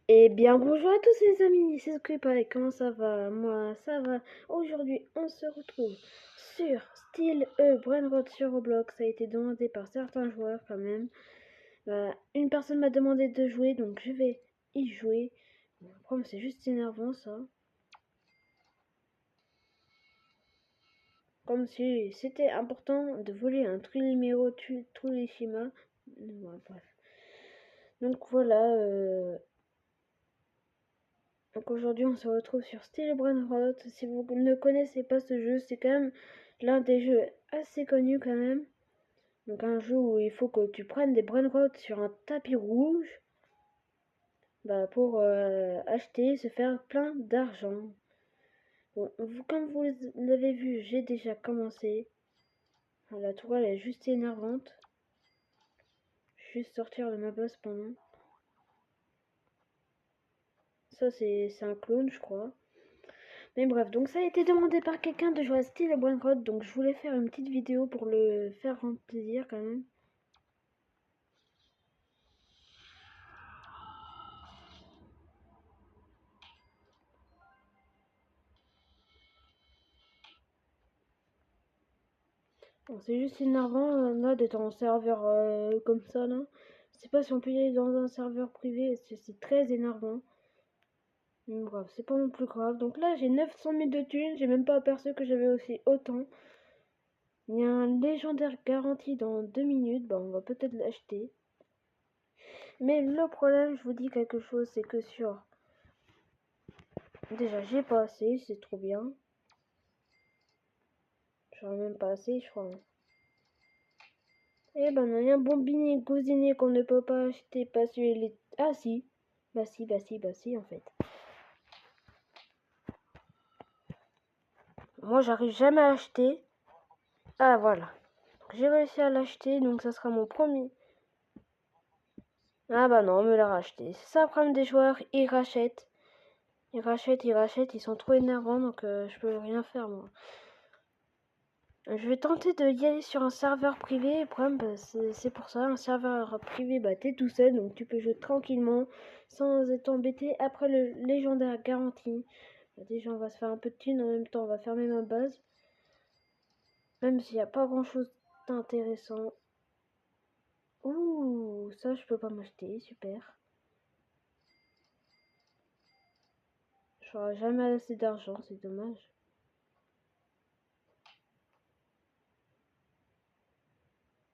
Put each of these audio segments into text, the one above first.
Eh bien, bonjour à tous les amis, c'est Squeepa et comment ça va? Moi, ça va. Aujourd'hui, on se retrouve sur Steel Brainrot sur Roblox. Ça a été demandé par certains joueurs quand même. Une personne m'a demandé de jouer, donc je vais y jouer. Bon, après, c'est juste énervant ça. Comme si c'était important de voler un Trilimero Tulishima. Ouais, bref. Donc voilà. Donc aujourd'hui on se retrouve sur Steel Brainrot. Si vous ne connaissez pas ce jeu, c'est quand même l'un des jeux assez connus quand même. Donc un jeu où il faut que tu prennes des Brainrot sur un tapis rouge pour acheter, se faire plein d'argent. Bon, comme vous l'avez vu, j'ai déjà commencé. La tourelle est juste énervante. Juste sortir de ma base pendant. Ça c'est un clone je crois. Mais bref, donc ça a été demandé par quelqu'un de jouer à Steel Brainrot, donc je voulais faire une petite vidéo pour le faire rendre plaisir quand même. Bon, c'est juste énervant là d'être en serveur comme ça là. Je sais pas si on peut y aller dans un serveur privé, c'est très énervant. Mais bref, c'est pas non plus grave. Donc là j'ai 900 000 de thunes, j'ai même pas aperçu que j'avais aussi autant. Il y a un légendaire garanti dans 2 minutes, on va peut-être l'acheter. Mais le problème, je vous dis quelque chose, c'est que sur... Déjà j'ai pas assez, c'est trop bien. J'en ai même pas assez, je crois. Eh ben, il y a un bombiné gosiné qu'on ne peut pas acheter parce qu'il est... Ah si. Bah si, en fait. Moi, j'arrive jamais à acheter. Ah, voilà. J'ai réussi à l'acheter, donc ça sera mon premier. Ah bah non, on me l'a racheté. C'est ça le problème des joueurs, ils rachètent. Ils rachètent, ils sont trop énervants, donc je peux rien faire, moi. Je vais tenter de y aller sur un serveur privé. Le problème, c'est pour ça. Un serveur privé, t'es tout seul, donc tu peux jouer tranquillement, sans être embêté. Après le légendaire garanti. Déjà, on va se faire un peu de thunes. En même temps, on va fermer ma base. Même s'il n'y a pas grand chose d'intéressant. Ouh, ça, je peux pas m'acheter. Super. J'aurai jamais assez d'argent, c'est dommage.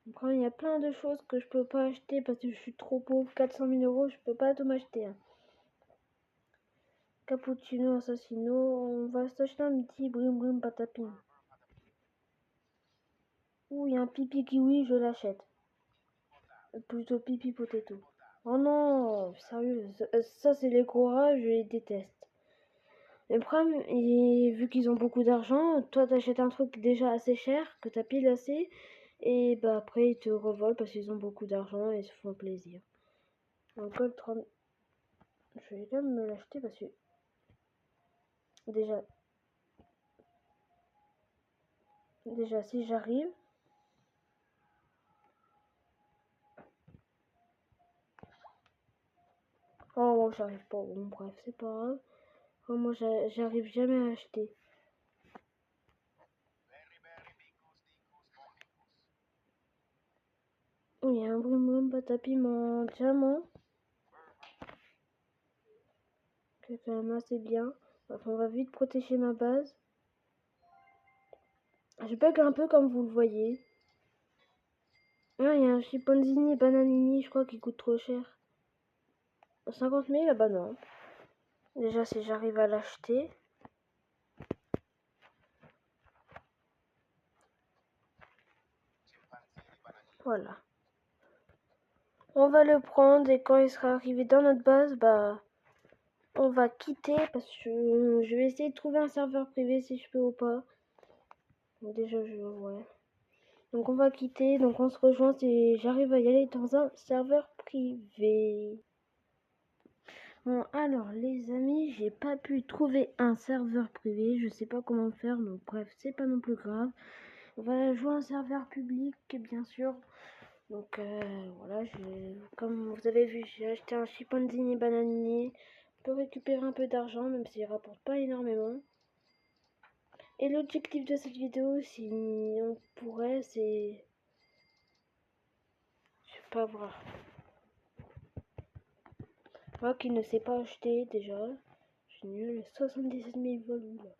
Après, il y a plein de choses que je peux pas acheter parce que je suis trop pauvre. 400 000 euros, je peux pas tout m'acheter. Hein. Cappuccino, assassino, on va s'acheter un petit brim brim patapim. Ouh, il y a un pipi kiwi, je l'achète. Plutôt pipi potato. Oh non, sérieux, ça c'est les gros rats, je les déteste. Le problème, vu qu'ils ont beaucoup d'argent, toi t'achètes un truc déjà assez cher, que t'as pile assez, et après ils te revolent parce qu'ils ont beaucoup d'argent et ils se font plaisir. Donc le 30... Je vais quand même me l'acheter parce que... Déjà si j'arrive... Oh bon, j'arrive pas, bon bref, c'est pas grave. Oh, moi j'arrive jamais à acheter. Oh, il y a un brim patapim en diamant. C'est quand même assez bien. Enfin, on va vite protéger ma base. Je bug un peu comme vous le voyez. Ah, il y a un chimpanzini bananini, je crois, qui coûte trop cher. 50 000, ah bah non. Déjà, si j'arrive à l'acheter. Voilà. On va le prendre et quand il sera arrivé dans notre base, on va quitter parce que je vais essayer de trouver un serveur privé si je peux ou pas. Donc déjà, ouais. Donc on va quitter, donc on se rejoint si j'arrive à y aller dans un serveur privé. Bon alors les amis, j'ai pas pu trouver un serveur privé, je sais pas comment faire, donc bref, c'est pas non plus grave. On va jouer un serveur public bien sûr. Donc voilà, comme vous avez vu, j'ai acheté un chimpanzini bananier. On peut récupérer un peu d'argent, même s'il rapporte pas énormément. Et l'objectif de cette vidéo, si on pourrait, c'est... Je sais pas voir. Moi qui ne sais pas acheter déjà. Je suis nul, 77 000 volumes.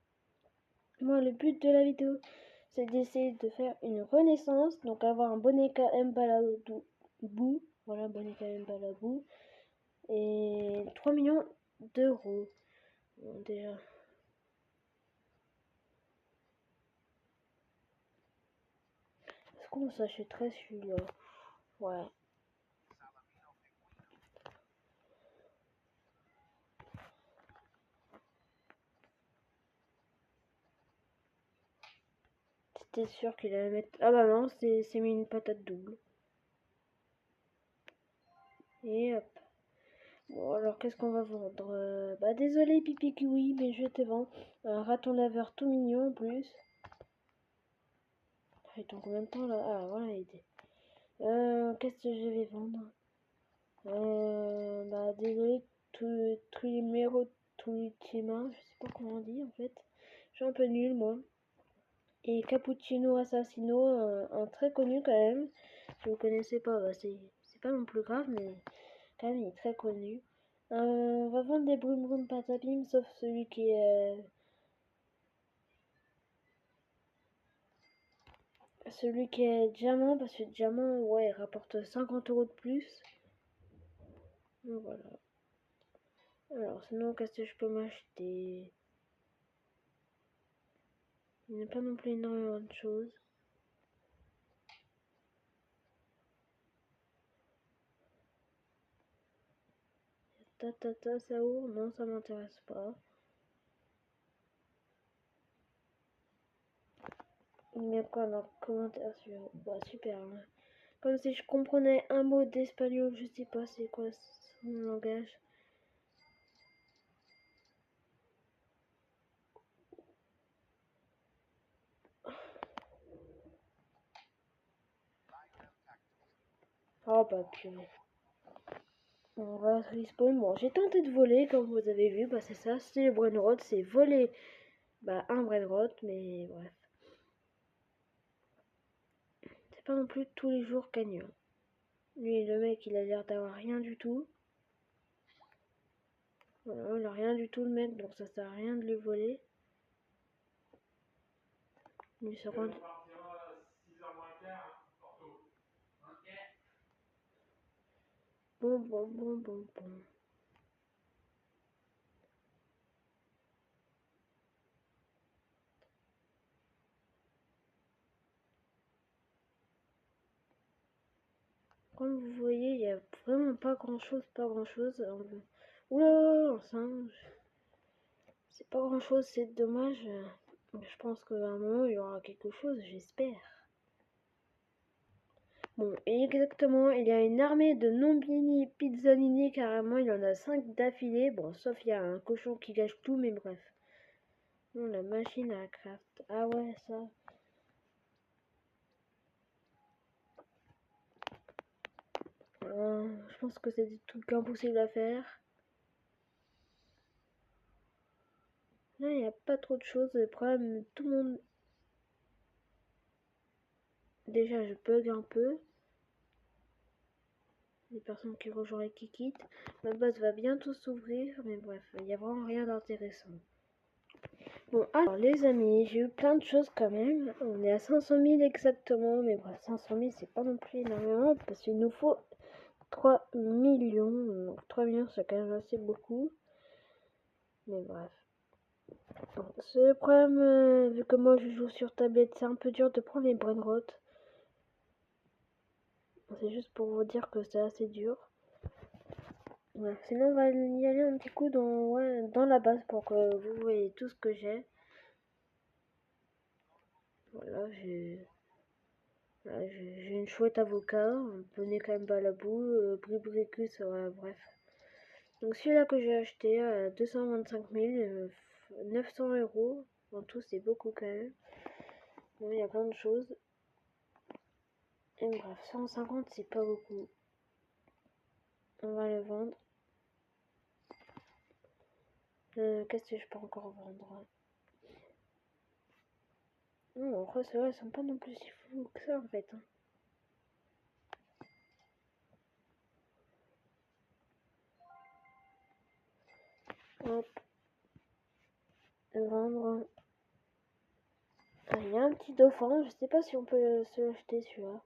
Moi, le but de la vidéo, c'est d'essayer de faire une renaissance. Donc avoir un bonnet Mbalabou. Voilà, bonnet Mbalabou. Et 3 millions d'euros. Bon, déjà. Est-ce qu'on s'achèterait celui-là? Ouais. C'était sûr qu'il allait mettre... Ah bah non, c'est mis une patate double. Et hop. Bon, alors qu'est-ce qu'on va vendre? Bah désolé Pipi Kiwi, mais je te vends un raton laveur tout mignon en plus. Ah, il tombe combien de temps là? Ah voilà, il était. Qu'est-ce que je vais vendre? Bah désolé, tous les numéros, tous les mains, je sais pas comment on dit en fait. Je suis un peu nul moi. Et Cappuccino Assassino, un très connu quand même. Si vous connaissez pas, bah c'est pas non plus grave, mais quand même il est très connu. On va vendre des Broom Broom Patapim, sauf celui qui est... celui qui est diamant, parce que diamant, ouais, il rapporte 50 € de plus. Donc voilà. Alors sinon, qu'est-ce que je peux m'acheter? Il n'y a pas non plus énormément de choses. Tata Sao, non, ça m'intéresse pas. Il y a quoi dans le commentaire sur... Bah super. Hein. Comme si je comprenais un mot d'espagnol, je sais pas c'est quoi son langage. Oh bah purée. On va respawn. Bon, j'ai tenté de voler, comme vous avez vu, bah c'est ça, c'est le brainrot, c'est voler bah un brainrot, mais bref. C'est pas non plus tous les jours gagnant. Lui, le mec, il a l'air d'avoir rien du tout. Voilà, il a rien du tout le mec, donc ça sert à rien de le voler. Il se rend... Bon. Comme vous voyez, il n'y a vraiment pas grand chose. Oula, c'est pas grand chose, c'est dommage. Je pense qu'à un moment, il y aura quelque chose, j'espère. Bon, exactement, il y a une armée de Nombini Pizzanini, carrément, il y en a 5 d'affilée. Bon, sauf il y a un cochon qui gâche tout, mais bref. Non, la machine à craft. Ah ouais, ça. Je pense que c'est des trucs impossibles à faire. Là, il n'y a pas trop de choses. Le problème, tout le monde... Déjà, je bug un peu. Les personnes qui rejoignent et qui quittent. Ma base va bientôt s'ouvrir, mais bref, il n'y a vraiment rien d'intéressant. Bon, alors les amis, j'ai eu plein de choses quand même. On est à 500 000 exactement, mais bref, 500 000 c'est pas non plus énormément parce qu'il nous faut 3 millions. Donc 3 millions c'est quand même assez beaucoup. Mais bref. Bon, ce problème, vu que moi je joue sur tablette, c'est un peu dur de prendre les brainrot. C'est juste pour vous dire que c'est assez dur. Ouais, sinon on va y aller un petit coup dans la base pour que vous voyez tout ce que j'ai. Voilà, j'ai une chouette avocat, un poney quand même balabou, bribricus, bref. Donc celui-là que j'ai acheté à 225 000, 900 €. En tout c'est beaucoup quand même. Bon, il y a plein de choses. Et bref, 150 c'est pas beaucoup. On va le vendre. Qu'est-ce que je peux encore vendre? Non, après c'est vrai, ils sont pas non plus si fous que ça en fait. Hein. Hop. Vendre. Ah, il y a un petit dauphin, je sais pas si on peut se l'acheter celui-là.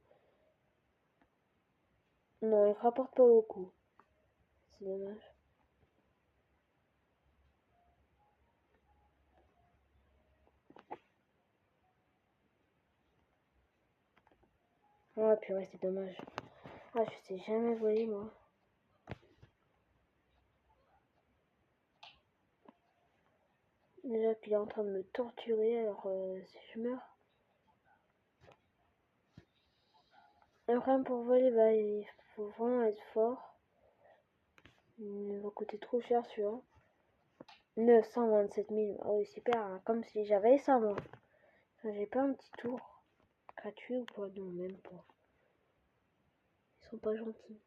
Non, il rapporte pas beaucoup. C'est dommage. Ah purée, c'est dommage. Ah, je sais jamais voler moi. Déjà qu'il est en train de me torturer, alors si je meurs. Après, pour voler, bah, il faut vraiment être fort. Il va coûter trop cher celui-là. 927 000. Ah oui, super. Hein. Comme si j'avais ça, moi. Enfin, j'ai pas un petit tour gratuit ou quoi? Non, même pas. Ils sont pas gentils.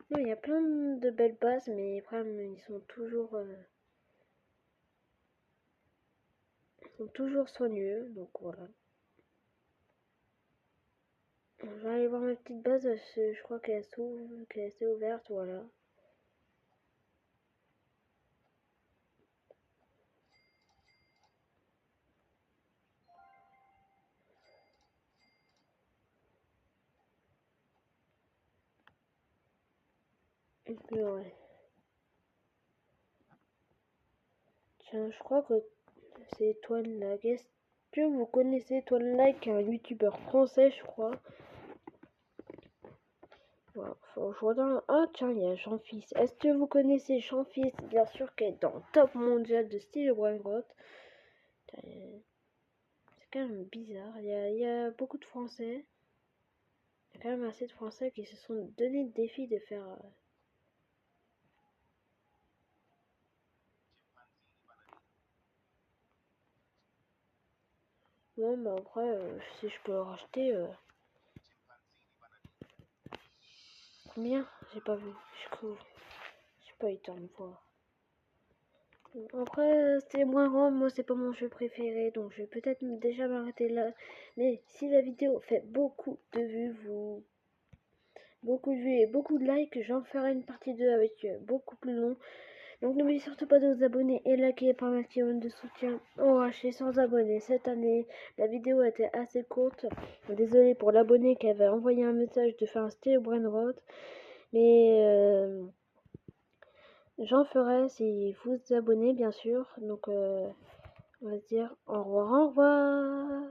Non, il y a plein de belles bases, mais après, ils sont toujours soigneux. Donc voilà. Je vais aller voir ma petite base. Je crois qu'elle est assez ouverte. Voilà. Et puis, ouais. Tiens, je crois que c'est Étoile Lag. Est-ce que vous connaissez Étoile Lag, un youtubeur français, je crois? Voilà, faut que je regarde. Ah, tiens, il y a Jean-Fils. Est-ce que vous connaissez Jean-Fils? Bien sûr qu'elle est dans le top mondial de style Brainrot. C'est quand même bizarre. Il y a beaucoup de Français. Il y a quand même assez de Français qui se sont donné le défi de faire. Bon, bah après, si je peux le racheter. Combien? J'ai pas vu. J'ai pas eu le temps de voir. Après, c'était moins grand, moi c'est pas mon jeu préféré, donc je vais peut-être déjà m'arrêter là. Mais si la vidéo fait beaucoup de vues, beaucoup de vues et beaucoup de likes, j'en ferai une partie 2 avec beaucoup plus long. Donc n'oubliez surtout pas de vous abonner et liker par maximum de soutien. On va chez 100 abonnés cette année. La vidéo était assez courte. Désolé pour l'abonné qui avait envoyé un message de faire un style Brainrot. Mais j'en ferai si vous vous abonnez bien sûr. Donc on va se dire au revoir, au revoir.